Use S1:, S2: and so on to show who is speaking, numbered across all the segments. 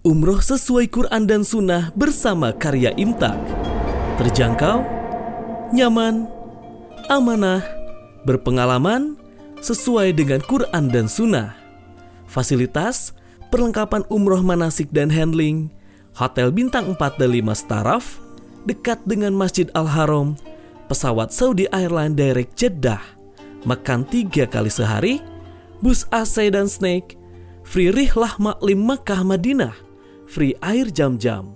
S1: Umroh sesuai Quran dan Sunnah bersama karya Imtak. Terjangkau, nyaman, amanah, berpengalaman, sesuai dengan Quran dan Sunnah. Fasilitas, perlengkapan umroh manasik dan handling, hotel bintang 4 dan 5 staraf, dekat dengan Masjid Al-Haram, pesawat Saudi Airlines Direct Jeddah, makan 3 kali sehari, bus AC dan snack, free rihlah maklim Makkah Madinah, free air jam-jam.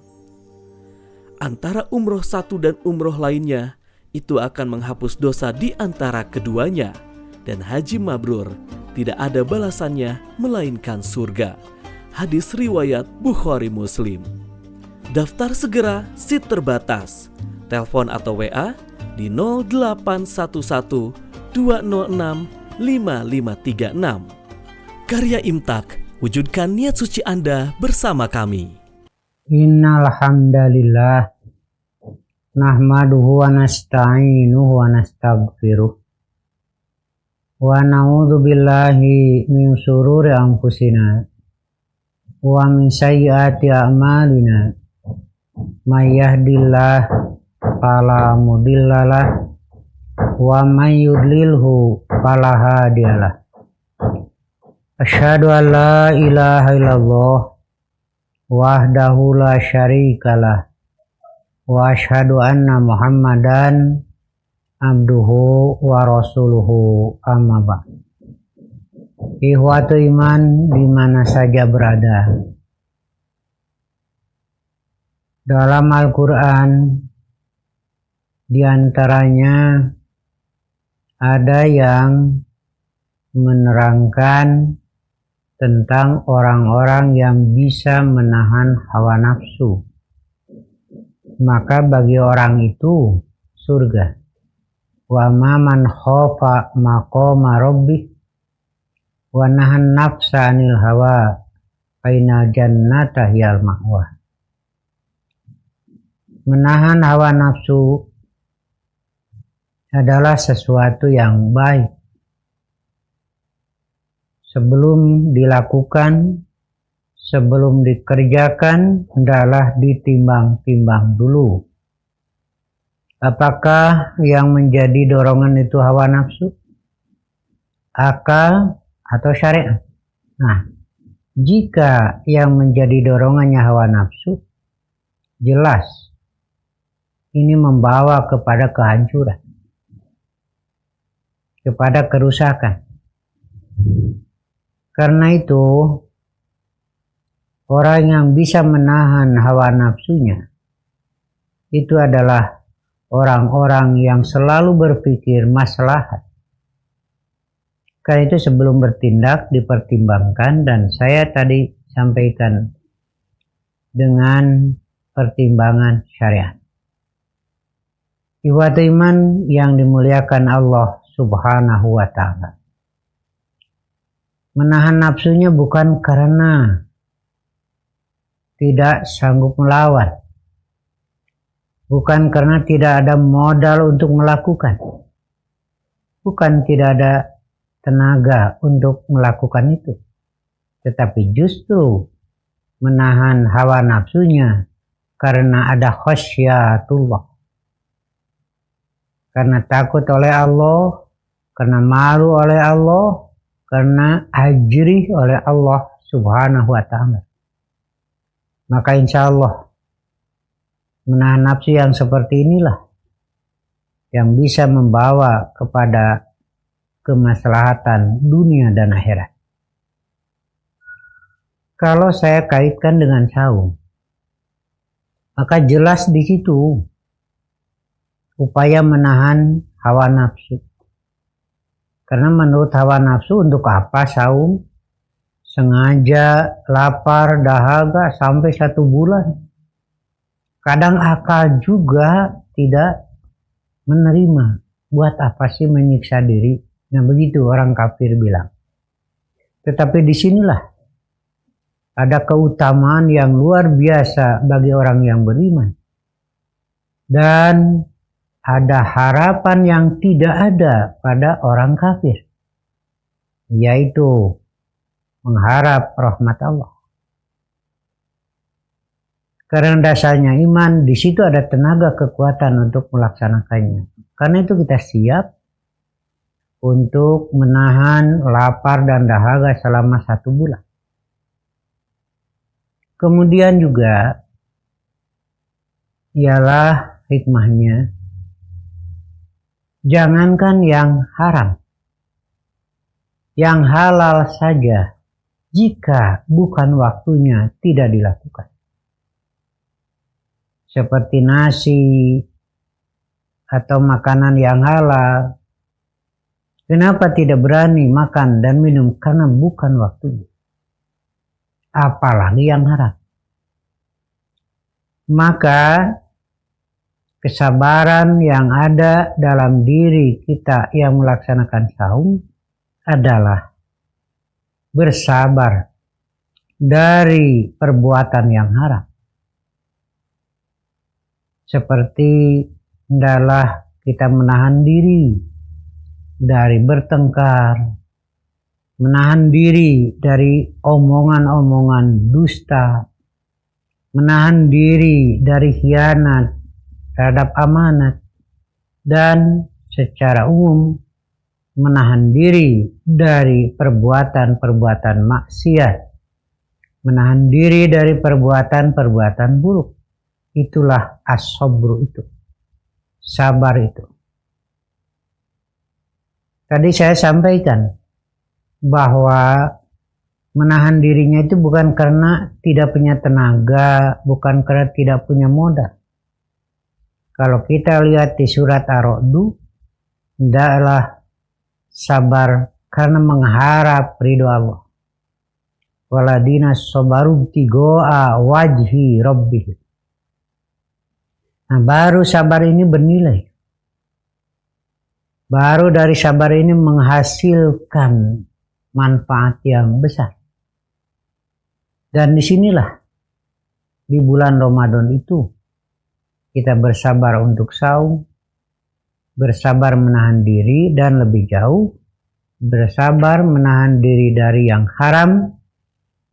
S1: Antara umroh satu dan umroh lainnya, itu akan menghapus dosa di antara keduanya. Dan haji mabrur tidak ada balasannya melainkan surga. Hadis riwayat Bukhari Muslim. Daftar segera, seat terbatas. Telepon atau WA di 0811 206 5536. Karya Imtak, wujudkan niat suci Anda bersama kami.
S2: Innal hamdalillah nahmaduhu wa nasta'inuhu wa nastaghfiruh wa na'udzu billahi min shururi anfusina wa min sayyiati a'malina may yahdihillahu fala mudhillalah wa may yudlilhu fala hadiyalah. Asyhadu an la ilaha illallah wahdahu la syarikalah wa asyhadu anna Muhammadan abduhu wa rasuluhu amma ba'd. Ikhwatu iman di mana saja berada. Dalam Al-Quran di antaranya ada yang menerangkan tentang orang-orang yang bisa menahan hawa nafsu. Maka bagi orang itu surga. Wa man khafa maqama rabbih wa nahan nafsa 'anil hawa fa innal jannata hiyal ma'wa. Menahan hawa nafsu adalah sesuatu yang baik. Sebelum dilakukan, sebelum dikerjakan, hendaklah ditimbang-timbang dulu. Apakah yang menjadi dorongan itu hawa nafsu, akal, atau syariat? Nah, jika yang menjadi dorongannya hawa nafsu, jelas ini membawa kepada kehancuran, kepada kerusakan. Karena itu, orang yang bisa menahan hawa nafsunya itu adalah orang-orang yang selalu berpikir maslahat. Karena itu sebelum bertindak dipertimbangkan, dan saya tadi sampaikan dengan pertimbangan syariat. Ikhwatu iman yang dimuliakan Allah Subhanahu wa ta'ala. Menahan nafsunya bukan karena tidak sanggup melawan, bukan karena tidak ada modal untuk melakukan, bukan tidak ada tenaga untuk melakukan itu, tetapi justru menahan hawa nafsunya karena ada khasyatullah, karena takut oleh Allah, karena malu oleh Allah, karena ajrih oleh Allah Subhanahu wa ta'ala. Maka insya Allah menahan nafsu yang seperti inilah yang bisa membawa kepada kemaslahatan dunia dan akhirat. Kalau saya kaitkan dengan saum, maka jelas di situ upaya menahan hawa nafsu. Karena menurut hawa nafsu, untuk apa saum? Sengaja lapar, dahaga sampai 1 bulan. Kadang akal juga tidak menerima. Buat apa sih menyiksa diri? Nah begitu orang kafir bilang. Tetapi disinilah ada keutamaan yang luar biasa bagi orang yang beriman. Dan ada harapan yang tidak ada pada orang kafir, yaitu mengharap rahmat Allah. Karena dasarnya iman, di situ ada tenaga kekuatan untuk melaksanakannya. Karena itu kita siap untuk menahan lapar dan dahaga selama 1 bulan. Kemudian juga ialah hikmahnya, jangankan yang haram, yang halal saja jika bukan waktunya tidak dilakukan. Seperti nasi atau makanan yang halal, kenapa tidak berani makan dan minum? Karena bukan waktunya. Apalagi yang haram. Maka kesabaran yang ada dalam diri kita yang melaksanakan saum adalah bersabar dari perbuatan yang haram. Seperti adalah kita menahan diri dari bertengkar, menahan diri dari omongan-omongan dusta, menahan diri dari khianat terhadap amanat, dan secara umum menahan diri dari perbuatan-perbuatan maksiat, menahan diri dari perbuatan-perbuatan buruk. Itulah as-sabru itu, sabar itu. Tadi saya sampaikan bahwa menahan dirinya itu bukan karena tidak punya tenaga, bukan karena tidak punya modal. Kalau kita lihat di surat Ar-Ra'd, hendaklah sabar karena mengharap ridho Allah. Waladina sabaru tigoa wajhi rabbih. Nah, baru sabar ini bernilai. Baru dari sabar ini menghasilkan manfaat yang besar. Dan disinilah di bulan Ramadan itu kita bersabar untuk saum, bersabar menahan diri, dan lebih jauh bersabar menahan diri dari yang haram.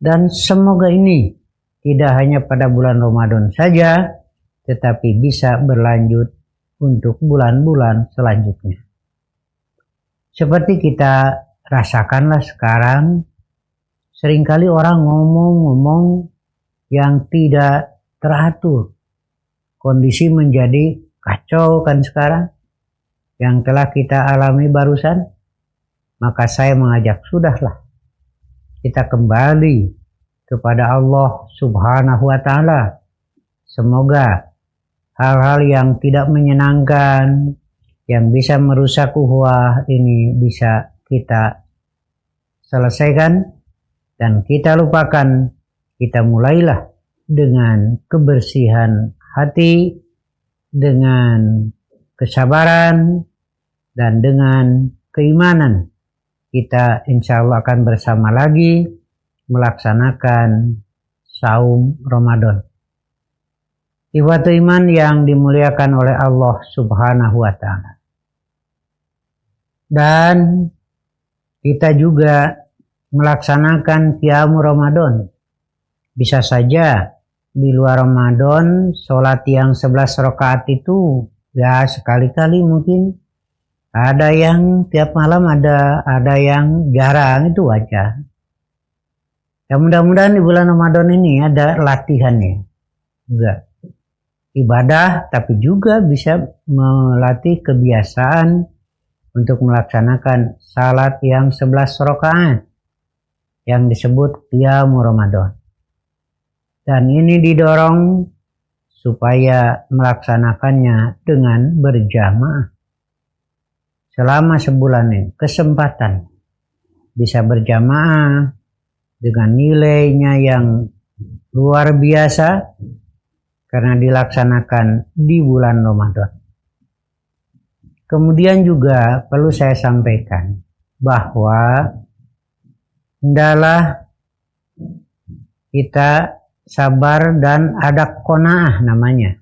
S2: Dan semoga ini tidak hanya pada bulan Ramadan saja, tetapi bisa berlanjut untuk bulan-bulan selanjutnya. Seperti kita rasakanlah sekarang, seringkali orang ngomong-ngomong yang tidak teratur. Kondisi menjadi kacau kan sekarang, yang telah kita alami barusan. Maka saya mengajak, sudahlah, kita kembali kepada Allah Subhanahu wa Ta'ala. Semoga hal-hal yang tidak menyenangkan, yang bisa merusak ukhuwah ini bisa kita selesaikan dan kita lupakan. Kita mulailah dengan kebersihan hati, dengan kesabaran, dan dengan keimanan. Kita insya Allah akan bersama lagi melaksanakan saum Ramadan. Ikhwatu iman yang dimuliakan oleh Allah Subhanahu wa Ta'ala. Dan kita juga melaksanakan qiyamul Ramadan. Bisa saja di luar Ramadan sholat yang 11 rakaat itu ya sekali-kali mungkin. Ada yang tiap malam, ada yang jarang, itu wajar. Ya mudah-mudahan di bulan Ramadan ini ada latihannya. Enggak. Ibadah, tapi juga bisa melatih kebiasaan untuk melaksanakan salat yang 11 rakaat yang disebut qiyamul Ramadan. Dan ini didorong supaya melaksanakannya dengan berjamaah. Selama sebulan ini kesempatan bisa berjamaah dengan nilainya yang luar biasa karena dilaksanakan di bulan Ramadan. Kemudian juga perlu saya sampaikan bahwa hendaklah kita sabar dan ada qanaah namanya.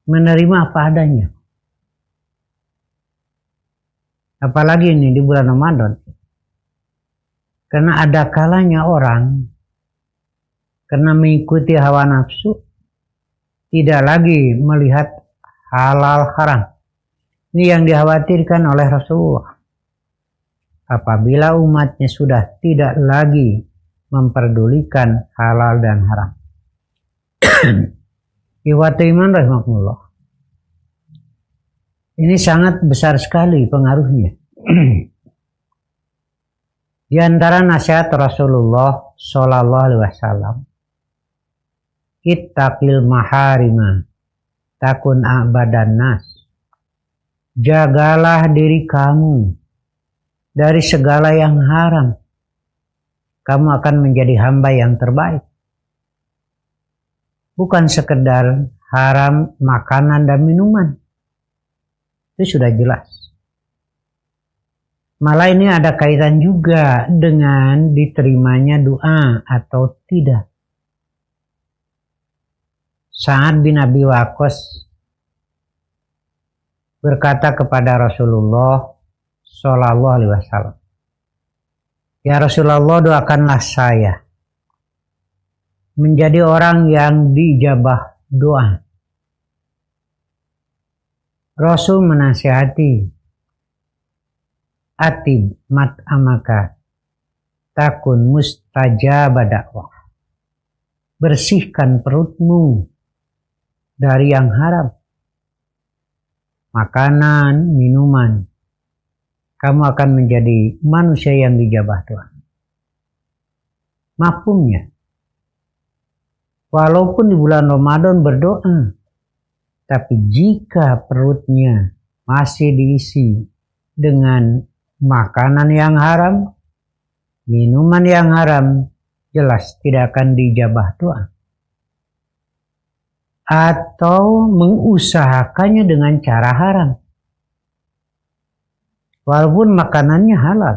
S2: Menerima apa adanya. Apalagi ini di bulan Ramadan. Karena ada kalanya orang karena mengikuti hawa nafsu, tidak lagi melihat halal haram. Ini yang dikhawatirkan oleh Rasulullah. Apabila umatnya sudah tidak lagi memperdulikan halal dan haram. Ikhwati iman rahimakumullah. Ini sangat besar sekali pengaruhnya. Di antara nasihat Rasulullah Shallallahu Alaihi Wasallam, ittaqil maharima takun a'badan nas. Jagalah diri kamu dari segala yang haram. Kamu akan menjadi hamba yang terbaik. Bukan sekedar haram makanan dan minuman. Itu sudah jelas. Malah ini ada kaitan juga dengan diterimanya doa atau tidak. Sa'ad bin Abi Waqqas berkata kepada Rasulullah Shallallahu Alaihi Wasallam, ya Rasulullah, doakanlah saya menjadi orang yang diijabah doa. Rasul menasihati, atib mat'amaka takun mustajab dakwah. Bersihkan perutmu dari yang haram. Makanan, minuman. Kamu akan menjadi manusia yang dijabah doa. Mafhumnya, walaupun di bulan Ramadan berdoa, tapi jika perutnya masih diisi dengan makanan yang haram, minuman yang haram, jelas tidak akan dijabah doa. Atau mengusahakannya dengan cara haram. Walaupun makanannya halal,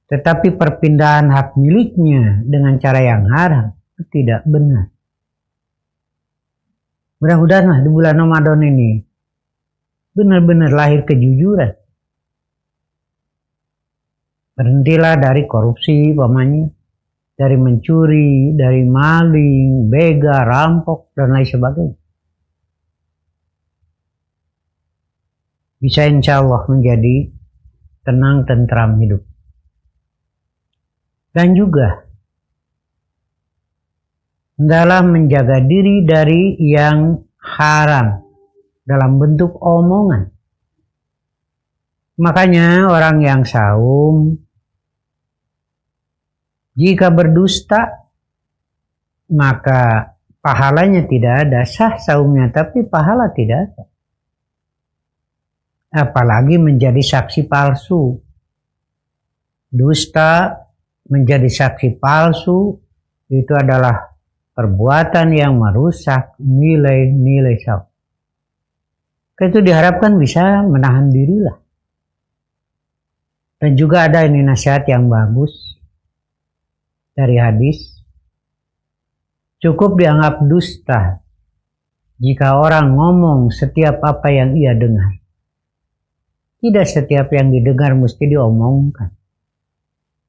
S2: tetapi perpindahan hak miliknya dengan cara yang haram tidak benar. Mudah-mudahan di bulan Ramadan ini benar-benar lahir kejujuran. Berhentilah dari korupsi, umpamanya, dari mencuri, dari maling, begal, rampok, dan lain sebagainya. Bisa insya Allah menjadi tenang, tentram hidup. Dan juga dalam menjaga diri dari yang haram dalam bentuk omongan. Makanya orang yang saum jika berdusta maka pahalanya tidak ada, sah saumnya tapi pahala tidak ada. Apalagi menjadi saksi palsu. Dusta menjadi saksi palsu itu adalah perbuatan yang merusak nilai-nilai saum. Itu diharapkan bisa menahan dirilah. Dan juga ada ini nasihat yang bagus dari hadis. Cukup dianggap dusta jika orang ngomong setiap apa yang ia dengar. Tidak setiap yang didengar mesti diomongkan.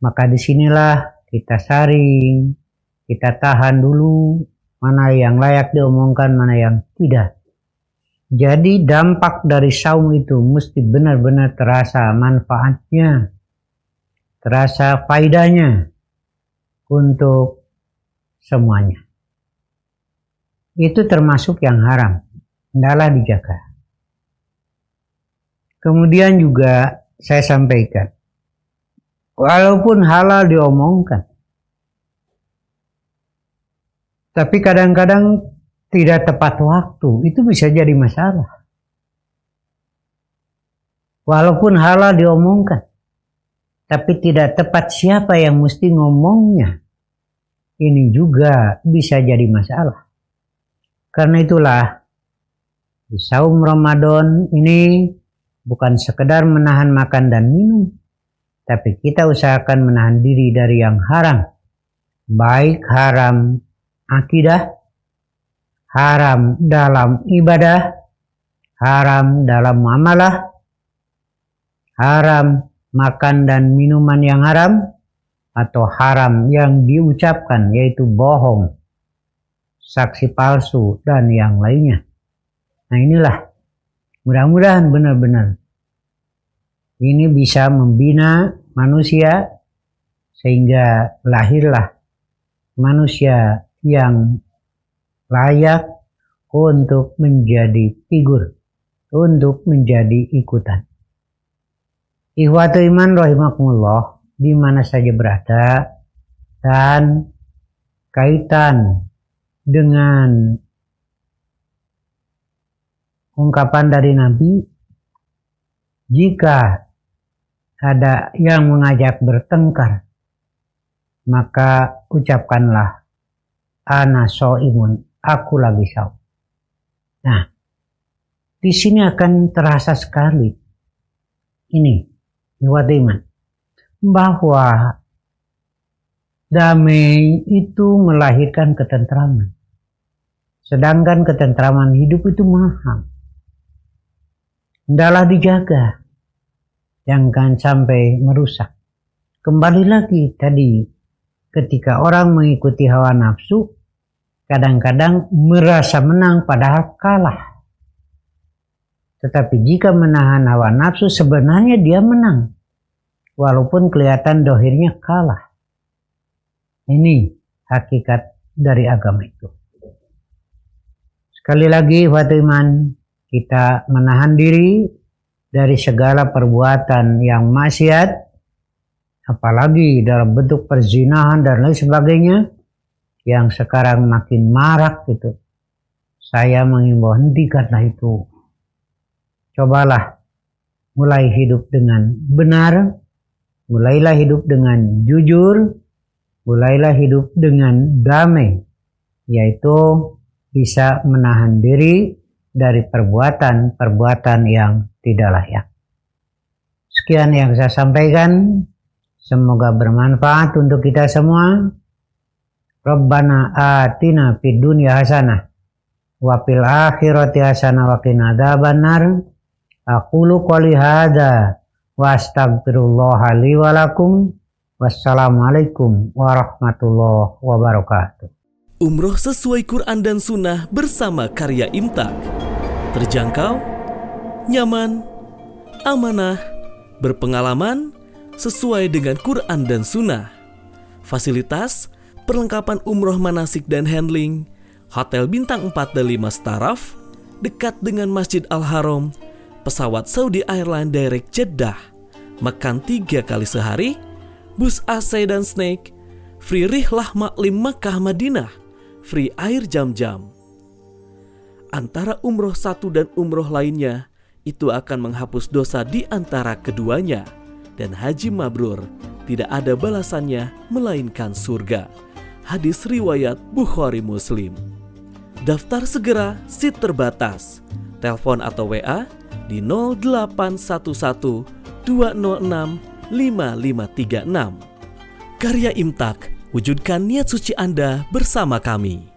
S2: Maka disinilah kita saring, kita tahan dulu mana yang layak diomongkan, mana yang tidak. Jadi dampak dari saum itu mesti benar-benar terasa manfaatnya, terasa faidahnya untuk semuanya. Itu termasuk yang haram, hendaklah dijaga. Kemudian juga saya sampaikan, walaupun halal diomongkan, tapi kadang-kadang tidak tepat waktu, itu bisa jadi masalah. Walaupun halal diomongkan, tapi tidak tepat siapa yang mesti ngomongnya, ini juga bisa jadi masalah. Karena itulah di saum Ramadan ini bukan sekedar menahan makan dan minum, tapi kita usahakan menahan diri dari yang haram, baik haram akidah, haram dalam ibadah, haram dalam muamalah, haram makan dan minuman yang haram, atau haram yang diucapkan yaitu bohong, saksi palsu, dan yang lainnya. Nah inilah, mudah-mudahan benar-benar ini bisa membina manusia sehingga lahirlah manusia yang layak untuk menjadi figur, untuk menjadi ikutan. Ikhwatul iman rahimakumullah, di mana saja berada, dan kaitan dengan ungkapan dari Nabi, jika ada yang mengajak bertengkar, maka ucapkanlah ana shaimun, aku lagi saum. Nah, di sini akan terasa sekali ini, ikhwatul iman, bahwa damai itu melahirkan ketentraman. Sedangkan ketentraman hidup itu mahal. Hendaklah dijaga, jangan sampai merusak. Kembali lagi tadi, ketika orang mengikuti hawa nafsu, kadang-kadang merasa menang padahal kalah. Tetapi jika menahan hawa nafsu, sebenarnya dia menang, walaupun kelihatan dohirnya kalah. Ini hakikat dari agama itu. Sekali lagi, Fatiman, kita menahan diri dari segala perbuatan yang maksiat, apalagi dalam bentuk perzinahan dan lain sebagainya, yang sekarang makin marak itu. Saya mengimbau, hentikanlah itu. Cobalah mulai hidup dengan benar, mulailah hidup dengan jujur, mulailah hidup dengan damai, yaitu bisa menahan diri dari perbuatan-perbuatan yang tidak layak. Sekian yang saya sampaikan, semoga bermanfaat untuk kita semua. Rabbana atina fid dunya hasanah wa fil akhirati hasanah wa qina adzabannar. Aqulu qouli hadza wa astaghfirullaha li wa lakum. Wassalamualaikum warahmatullahi wabarakatuh.
S1: Umroh sesuai Quran dan Sunnah bersama Karya Imtak. Terjangkau, nyaman, amanah, berpengalaman, sesuai dengan Quran dan Sunnah. Fasilitas, perlengkapan umroh manasik dan handling, hotel bintang 4 dan 5 staraf, dekat dengan Masjid Al-Haram, pesawat Saudi Airlines Direct Jeddah, makan 3 kali sehari, bus AC dan snack, free rihlah maklim Makkah Madinah, free air jam-jam. Antara umroh satu dan umroh lainnya, itu akan menghapus dosa di antara keduanya. Dan haji mabrur, tidak ada balasannya melainkan surga. Hadis riwayat Bukhari Muslim. Daftar segera, seat terbatas. Telepon atau WA di 0811 206 5536. Karya Imtak, wujudkan niat suci Anda bersama kami.